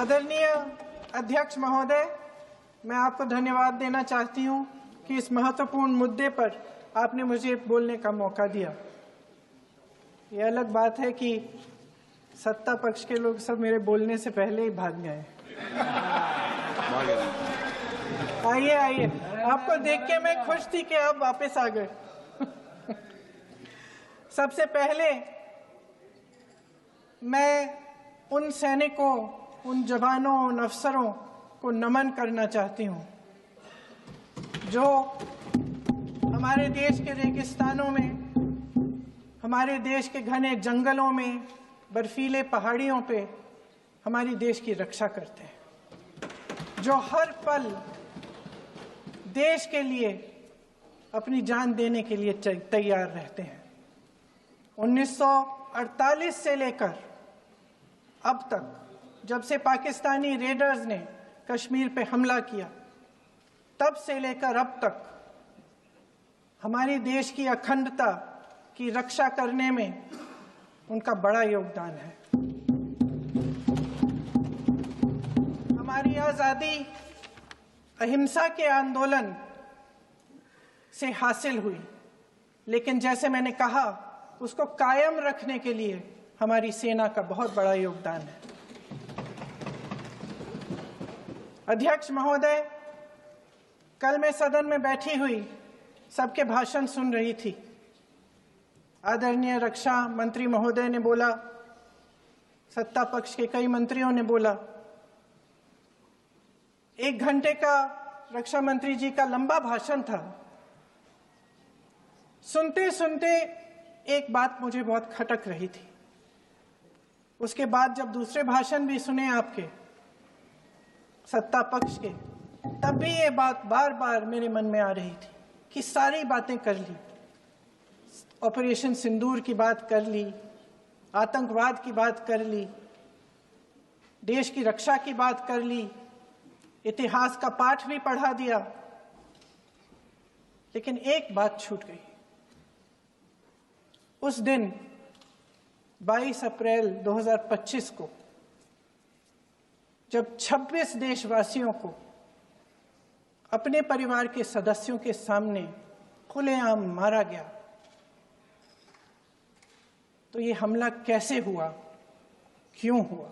आदरणीय अध्यक्ष महोदय, मैं आपको धन्यवाद देना चाहती हूं कि इस महत्वपूर्ण मुद्दे पर आपने मुझे बोलने का मौका दिया। ये अलग बात है कि सत्ता पक्ष के लोग सब मेरे बोलने से पहले ही भाग गए। आइए आइए, आपको देख के मैं खुश थी कि आप वापस आ गए। सबसे पहले मैं उन सैनिकों, उन जवानों, उन अफसरों को नमन करना चाहती हूं जो हमारे देश के रेगिस्तानों में, हमारे देश के घने जंगलों में, बर्फीले पहाड़ियों पे हमारी देश की रक्षा करते हैं, जो हर पल देश के लिए अपनी जान देने के लिए तैयार रहते हैं। 1948 से लेकर अब तक, जब से पाकिस्तानी रेडर्स ने कश्मीर पे हमला किया, तब से लेकर अब तक हमारे देश की अखंडता की रक्षा करने में उनका बड़ा योगदान है। हमारी आज़ादी अहिंसा के आंदोलन से हासिल हुई, लेकिन जैसे मैंने कहा, उसको कायम रखने के लिए हमारी सेना का बहुत बड़ा योगदान है। अध्यक्ष महोदय, कल मैं सदन में बैठी हुई सबके भाषण सुन रही थी। आदरणीय रक्षा मंत्री महोदय ने बोला, सत्ता पक्ष के कई मंत्रियों ने बोला। 1 घंटे का रक्षा मंत्री जी का लंबा भाषण था। सुनते सुनते एक बात मुझे बहुत खटक रही थी। उसके बाद जब दूसरे भाषण भी सुने आपके सत्ता पक्ष के, तब भी ये बात बार बार मेरे मन में आ रही थी कि सारी बातें कर ली, ऑपरेशन सिंदूर की बात कर ली, आतंकवाद की बात कर ली, देश की रक्षा की बात कर ली, इतिहास का पाठ भी पढ़ा दिया, लेकिन एक बात छूट गई। उस दिन 22 अप्रैल 2025 को जब 26 देशवासियों को अपने परिवार के सदस्यों के सामने खुलेआम मारा गया, तो ये हमला कैसे हुआ, क्यों हुआ?